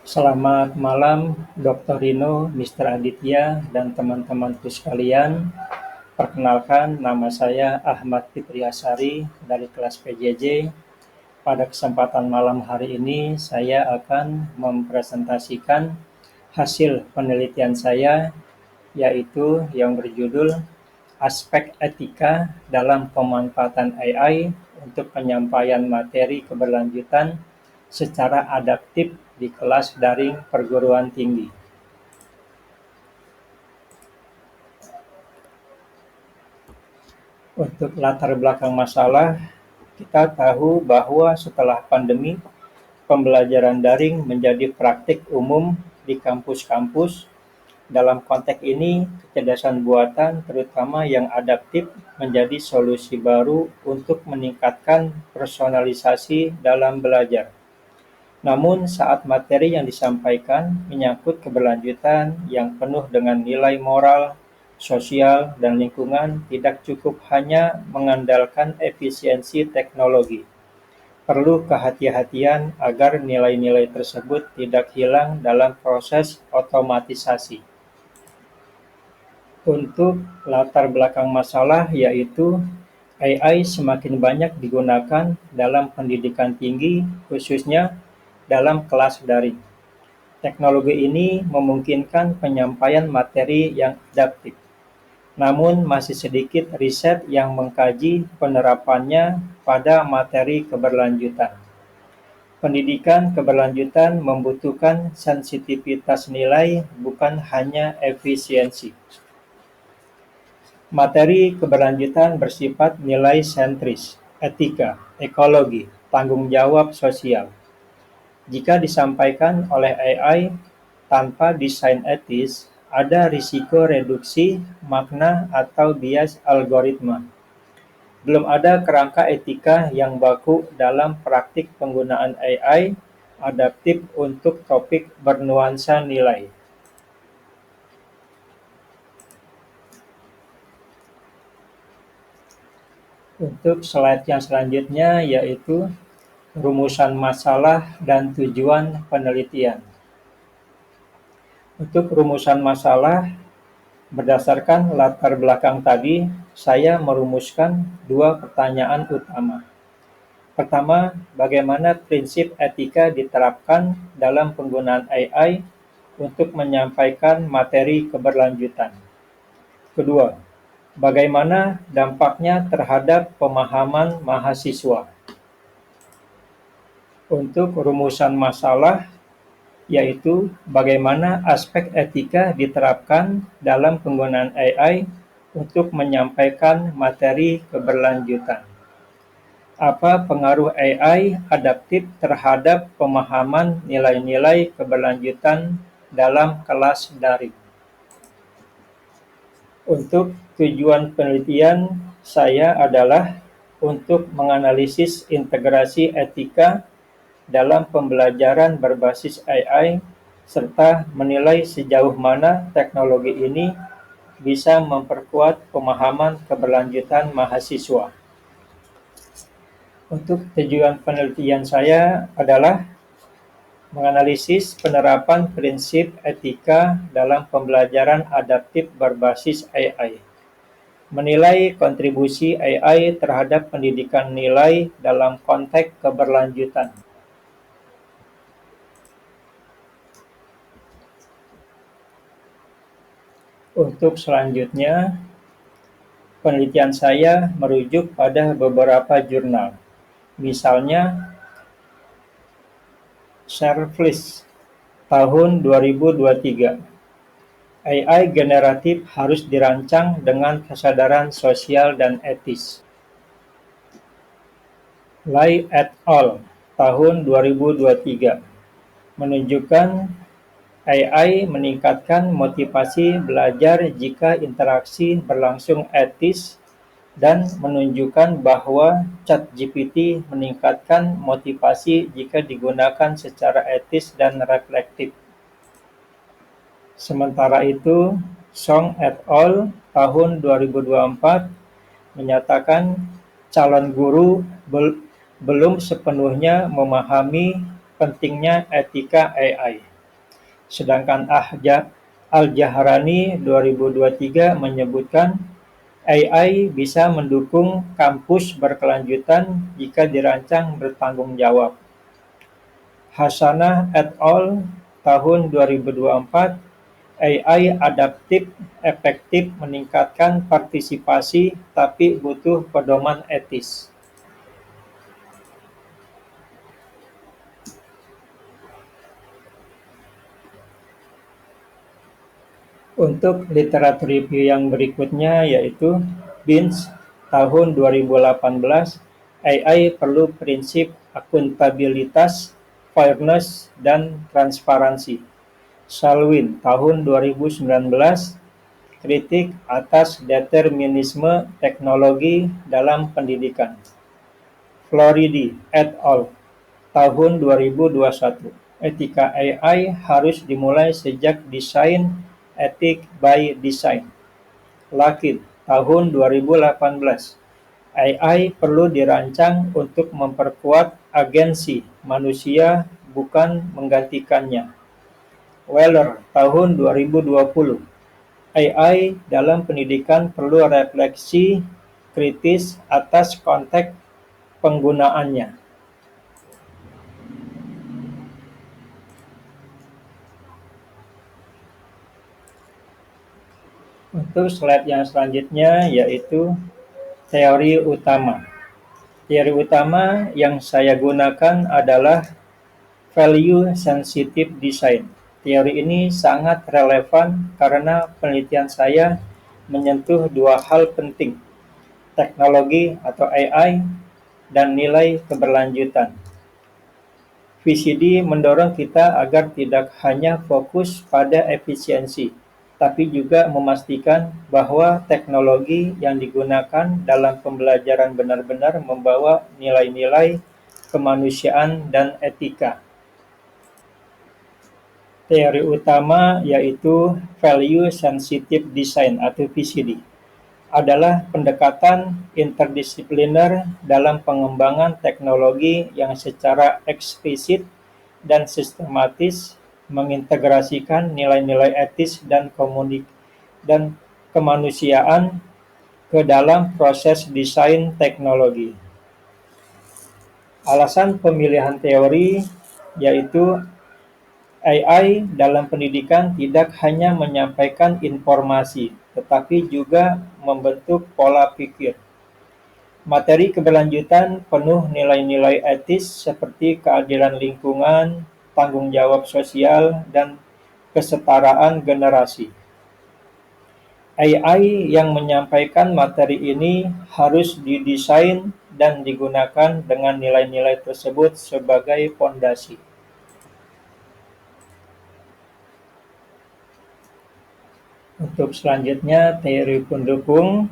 Selamat malam, Dr. Rino, Mr. Aditya, dan teman-temanku sekalian. Perkenalkan, nama saya Ahmad Fitriasari dari kelas PJJ. Pada kesempatan malam hari ini, saya akan mempresentasikan hasil penelitian saya, yaitu yang berjudul Aspek Etika dalam Pemanfaatan AI untuk Penyampaian Materi Keberlanjutan secara Adaptif di Kelas Daring Perguruan Tinggi. Untuk latar belakang masalah, kita tahu bahwa setelah pandemi, pembelajaran daring menjadi praktik umum di kampus-kampus. Dalam konteks ini, kecerdasan buatan, terutama yang adaptif, menjadi solusi baru untuk meningkatkan personalisasi dalam belajar. Namun, saat materi yang disampaikan menyangkut keberlanjutan yang penuh dengan nilai moral, sosial, dan lingkungan, tidak cukup hanya mengandalkan efisiensi teknologi. Perlu kehati-hatian agar nilai-nilai tersebut tidak hilang dalam proses otomatisasi. Untuk latar belakang masalah, yaitu AI semakin banyak digunakan dalam pendidikan tinggi, khususnya dalam kelas daring. Teknologi ini memungkinkan penyampaian materi yang adaptif. Namun masih sedikit riset yang mengkaji penerapannya pada materi keberlanjutan. Pendidikan keberlanjutan membutuhkan sensitivitas nilai, bukan hanya efisiensi. Materi keberlanjutan bersifat nilai sentris, etika, ekologi, tanggung jawab sosial. Jika disampaikan oleh AI tanpa desain etis, ada risiko reduksi makna atau bias algoritma. Belum ada kerangka etika yang baku dalam praktik penggunaan AI adaptif untuk topik bernuansa nilai. Untuk slide yang selanjutnya, yaitu rumusan masalah dan tujuan penelitian. Untuk rumusan masalah, berdasarkan latar belakang tadi, saya merumuskan dua pertanyaan utama. Pertama, bagaimana prinsip etika diterapkan dalam penggunaan AI untuk menyampaikan materi keberlanjutan? Kedua, bagaimana dampaknya terhadap pemahaman mahasiswa? Untuk rumusan masalah, yaitu bagaimana aspek etika diterapkan dalam penggunaan AI untuk menyampaikan materi keberlanjutan. Apa pengaruh AI adaptif terhadap pemahaman nilai-nilai keberlanjutan dalam kelas daring? Untuk tujuan penelitian saya adalah untuk menganalisis integrasi etika dalam pembelajaran berbasis AI, serta menilai sejauh mana teknologi ini bisa memperkuat pemahaman keberlanjutan mahasiswa. Untuk tujuan penelitian saya adalah menganalisis penerapan prinsip etika dalam pembelajaran adaptif berbasis AI, menilai kontribusi AI terhadap pendidikan nilai dalam konteks keberlanjutan. Untuk selanjutnya, penelitian saya merujuk pada beberapa jurnal. Misalnya, Sharpless tahun 2023. AI generatif harus dirancang dengan kesadaran sosial dan etis. Lai et al. Tahun 2023 menunjukkan AI meningkatkan motivasi belajar jika interaksi berlangsung etis, dan menunjukkan bahwa ChatGPT meningkatkan motivasi jika digunakan secara etis dan reflektif. Sementara itu, Song et al. Tahun 2024 menyatakan calon guru belum sepenuhnya memahami pentingnya etika AI. Sedangkan Al-Jahrani 2023 menyebutkan AI bisa mendukung kampus berkelanjutan jika dirancang bertanggung jawab. Hasanah et al. Tahun 2024, AI adaptif efektif meningkatkan partisipasi tapi butuh pedoman etis. Untuk literatur review yang berikutnya yaitu Binns tahun 2018, AI perlu prinsip akuntabilitas, fairness, dan transparansi. Salwin tahun 2019, kritik atas determinisme teknologi dalam pendidikan. Floridi et al. Tahun 2021, etika AI harus dimulai sejak desain Ethic by Design. Lakit tahun 2018, AI perlu dirancang untuk memperkuat agensi manusia, bukan menggantikannya. Weller tahun 2020, AI dalam pendidikan perlu refleksi kritis atas konteks penggunaannya. Untuk slide yang selanjutnya yaitu teori utama. Teori utama yang saya gunakan adalah value sensitive design. Teori ini sangat relevan karena penelitian saya menyentuh dua hal penting, teknologi atau AI dan nilai keberlanjutan. VCD mendorong kita agar tidak hanya fokus pada efisiensi, tapi juga memastikan bahwa teknologi yang digunakan dalam pembelajaran benar-benar membawa nilai-nilai kemanusiaan dan etika. Teori utama yaitu Value Sensitive Design atau VCD adalah pendekatan interdisipliner dalam pengembangan teknologi yang secara eksplisit dan sistematis mengintegrasikan nilai-nilai etis dan kemanusiaan ke dalam proses desain teknologi. Alasan pemilihan teori yaitu AI dalam pendidikan tidak hanya menyampaikan informasi, tetapi juga membentuk pola pikir. Materi keberlanjutan penuh nilai-nilai etis seperti keadilan lingkungan, tanggung jawab sosial, dan kesetaraan generasi. AI yang menyampaikan materi ini harus didesain dan digunakan dengan nilai-nilai tersebut sebagai fondasi. Untuk selanjutnya, teori pendukung.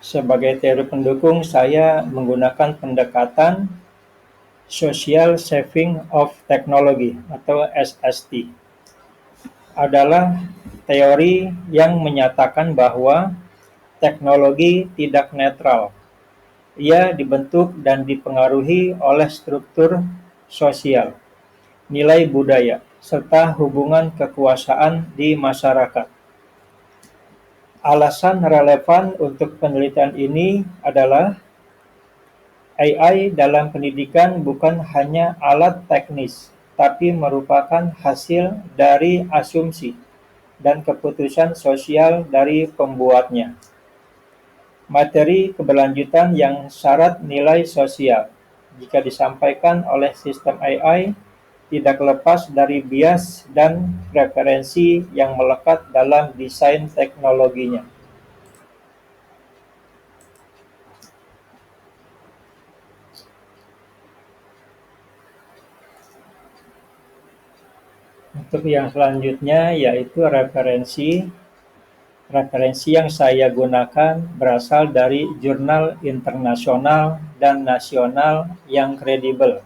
Sebagai teori pendukung, saya menggunakan pendekatan Social Saving of Technology atau SST. Adalah teori yang menyatakan bahwa teknologi tidak netral. Ia dibentuk dan dipengaruhi oleh struktur sosial, nilai budaya, serta hubungan kekuasaan di masyarakat. Alasan relevan untuk penelitian ini adalah AI dalam pendidikan bukan hanya alat teknis, tapi merupakan hasil dari asumsi dan keputusan sosial dari pembuatnya. Materi keberlanjutan yang syarat nilai sosial, jika disampaikan oleh sistem AI, tidak lepas dari bias dan preferensi yang melekat dalam desain teknologinya. Untuk yang selanjutnya yaitu referensi. Referensi yang saya gunakan berasal dari jurnal internasional dan nasional yang kredibel.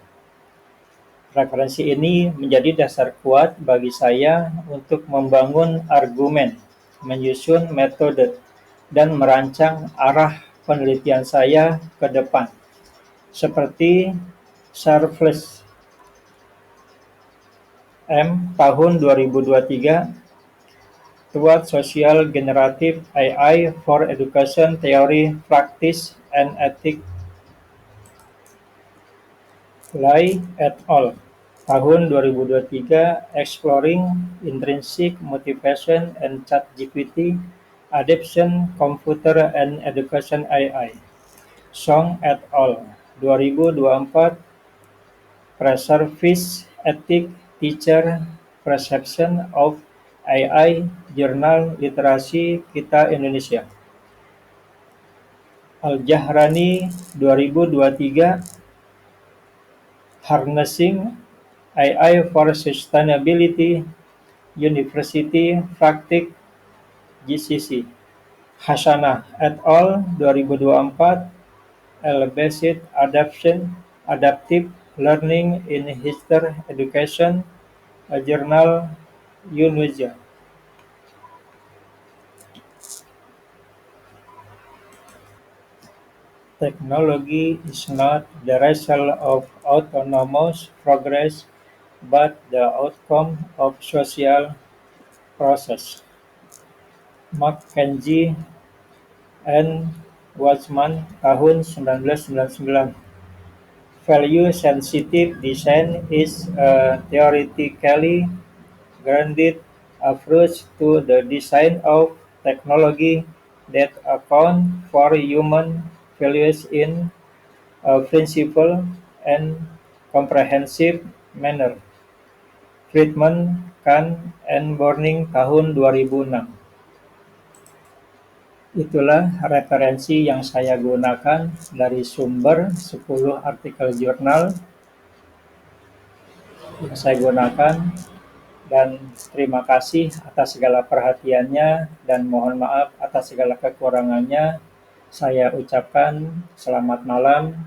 Referensi ini menjadi dasar kuat bagi saya untuk membangun argumen, menyusun metode, dan merancang arah penelitian saya ke depan. Seperti Serverless M. Tahun 2023, Toward Social Generative AI for Education Theory, Practice, and Ethics, Lai et al. Tahun 2023, Exploring Intrinsic Motivation and ChatGPT, Adoption, Computer and Education AI, Song et al. 2024, Preservist Ethics, Teacher Perception of AI, Jurnal Literasi Kita Indonesia. Al-Jahrani 2023, Harnessing AI for Sustainability, University Practice GCC. Hasanah et al. 2024, L-Based Adaptive Learning in Higher Education, Jurnal Indonesia. Technology is not the result of autonomous progress, but the outcome of social process. Mackenzie and Wadsworth tahun 1999. Value-sensitive design is a theoretically grounded approach to the design of technology that accounts for human values in a principled and comprehensive manner. Friedman, Kahn, and Borning tahun 2006. Itulah referensi yang saya gunakan dari sumber 10 artikel jurnal yang saya gunakan, dan terima kasih atas segala perhatiannya dan mohon maaf atas segala kekurangannya. Saya ucapkan selamat malam.